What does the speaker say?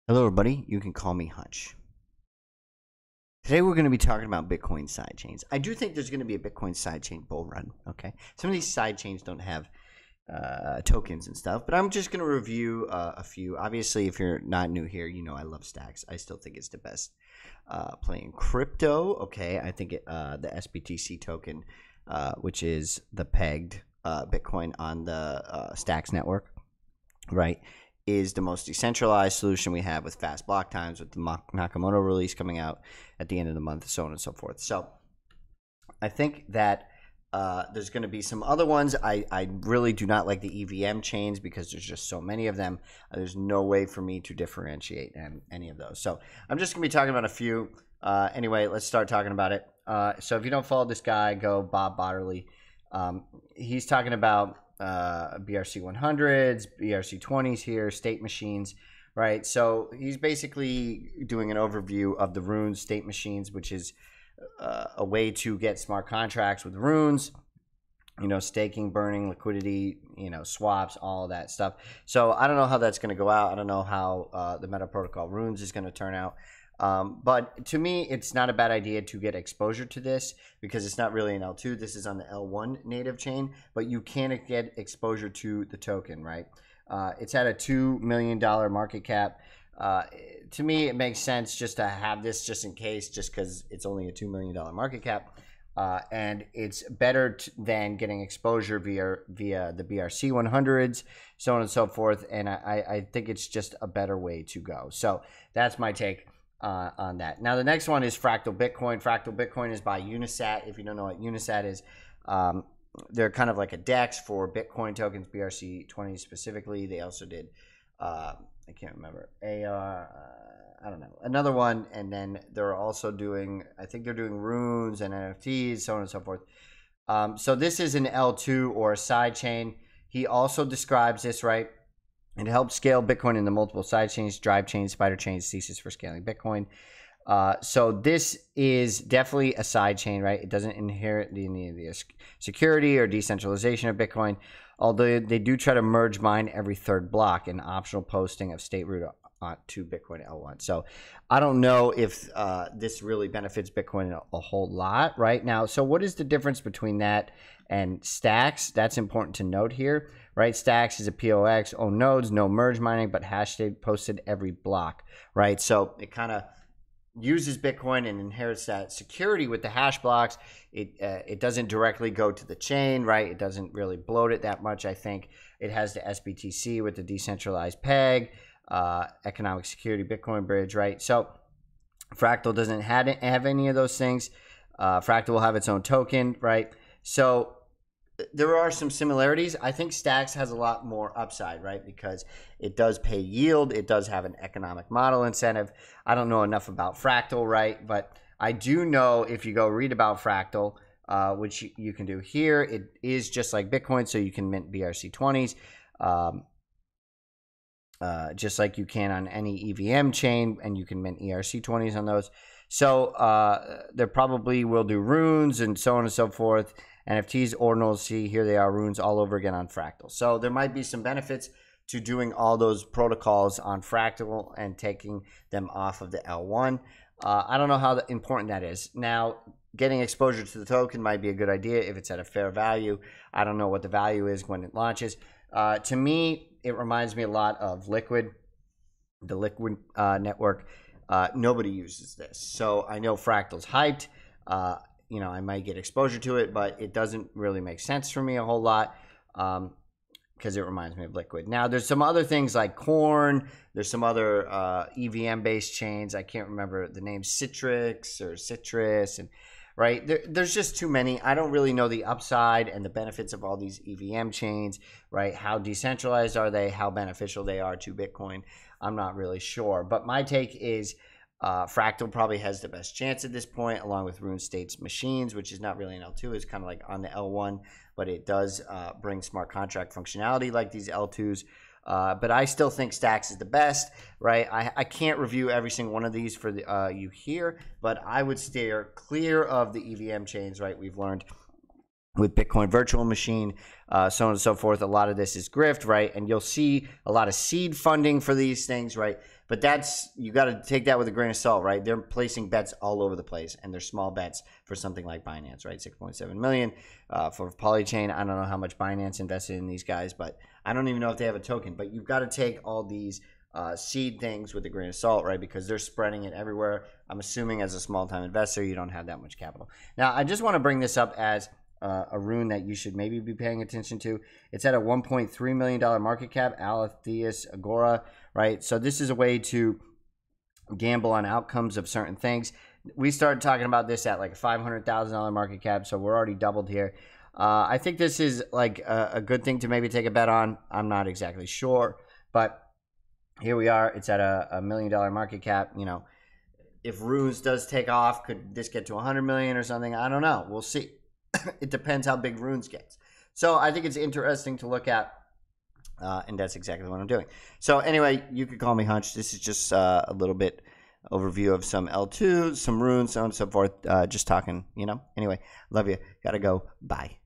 Hello, everybody. You can call me Hutch. Today, we're going to be talking about Bitcoin sidechains. I do think there's going to be a Bitcoin sidechain bull run. Okay, some of these sidechains don't have tokens and stuff, but I'm just going to review a few. Obviously, if you're not new here, you know I love stacks. I still think it's the best play in crypto. Okay, I think the SBTC token, which is the pegged Bitcoin on the Stacks network, right, is the most decentralized solution we have with fast block times, with the Nakamoto release coming out at the end of the month, so on and so forth. So I think that there's going to be some other ones. I really do not like the EVM chains because there's just so many of them. There's no way for me to differentiate any of those. So I'm just going to be talking about a few. Anyway, let's start talking about it. So if you don't follow this guy, go Bob Botterly. He's talking about BRC 100s, BRC 20s here, state machines, right? So he's basically doing an overview of the runes state machines, which is a way to get smart contracts with runes, you know, staking, burning, liquidity, you know, swaps, all of that stuff. So I don't know how that's going to go out. I don't know how the meta protocol runes is going to turn out. But to me, it's not a bad idea to get exposure to this because it's not really an L2. This is on the L1 native chain, but you can get exposure to the token, right? It's at a $2 million market cap. To me, it makes sense just to have this just in case, just because it's only a $2 million market cap. And it's better than getting exposure via the BRC 100s, so on and so forth. And I think it's just a better way to go. So that's my take on that. Now, the next one is Fractal Bitcoin. Fractal Bitcoin is by Unisat. If you don't know what Unisat is, they're kind of like a DEX for Bitcoin tokens, BRC20 specifically. They also did, I can't remember, I don't know, another one. And then they're also doing, I think they're doing runes and NFTs, so on and so forth. So this is an L2 or a side chain. He also describes this, right? It helps scale Bitcoin into multiple side chains, drive chains, spider chains, thesis for scaling Bitcoin. So this is definitely a side chain, right? It doesn't inherit any of the security or decentralization of Bitcoin, although they do try to merge mine every third block in optional posting of state root to Bitcoin L1. So I don't know if this really benefits Bitcoin a whole lot right now. So what is the difference between that and Stacks? That's important to note here, right? Stacks is a POX, own nodes, no merge mining, but hash state posted every block, right? So it kind of uses Bitcoin and inherits that security with the hash blocks. It doesn't directly go to the chain, right? It doesn't really bloat it that much. I think it has the SBTC with the decentralized peg, economic security Bitcoin bridge, right? So Fractal doesn't have any of those things. Fractal will have its own token, right? So there are some similarities. I think Stacks has a lot more upside, right? Because it does pay yield. It does have an economic model incentive. I don't know enough about Fractal, right? But I do know if you go read about Fractal, which you can do here, it is just like Bitcoin. So you can mint BRC20s, just like you can on any EVM chain, and you can mint ERC20s on those. So they probably will do runes and so on and so forth. NFTs, ordinals, see here they are, runes all over again on Fractal. So there might be some benefits to doing all those protocols on Fractal and taking them off of the L1. I don't know how important that is. Now, getting exposure to the token might be a good idea if it's at a fair value. I don't know what the value is when it launches. To me, it reminds me a lot of Liquid, the Liquid network. Nobody uses this. So I know Fractal's hyped. You know, I might get exposure to it, but it doesn't really make sense for me a whole lot because it reminds me of Liquid. Now, there's some other things like Corn. There's some other EVM-based chains. I can't remember the name, Citrix or Citrus, and right? There's just too many. I don't really know the upside and the benefits of all these EVM chains, right? How decentralized are they? How beneficial they are to Bitcoin? I'm not really sure. But my take is Fractal probably has the best chance at this point, along with Rune State's machines, which is not really an L2. It's kind of like on the L1, but it does bring smart contract functionality like these L2s. But I still think Stacks is the best, right? I can't review every single one of these for you here, but I would steer clear of the EVM chains, right? We've learned with Bitcoin virtual machine, so on and so forth. A lot of this is grift, right? And you'll see a lot of seed funding for these things, right? But that's, you got to take that with a grain of salt, right? They're placing bets all over the place, and they're small bets for something like Binance, right? 6.7 million for Polychain. I don't know how much Binance invested in these guys, but I don't even know if they have a token. But you've got to take all these seed things with a grain of salt, right? Because they're spreading it everywhere. I'm assuming as a small-time investor, you don't have that much capital. Now, I just want to bring this up as a rune that you should maybe be paying attention to. It's at a $1.3 million market cap, L2s AGORA, right? So this is a way to gamble on outcomes of certain things. We started talking about this at like a $500,000 market cap, so we're already doubled here. I think this is like a good thing to maybe take a bet on. I'm not exactly sure, but here we are. It's at a $1 million market cap. You know, if runes does take off, could this get to 100 million or something? I don't know. We'll see. It depends how big runes gets. So I think it's interesting to look at, and that's exactly what I'm doing. So anyway, you could call me Hunch. This is just a little bit overview of some L2s, some runes, so on and so forth. Just talking, you know. Anyway, love you. Gotta go. Bye.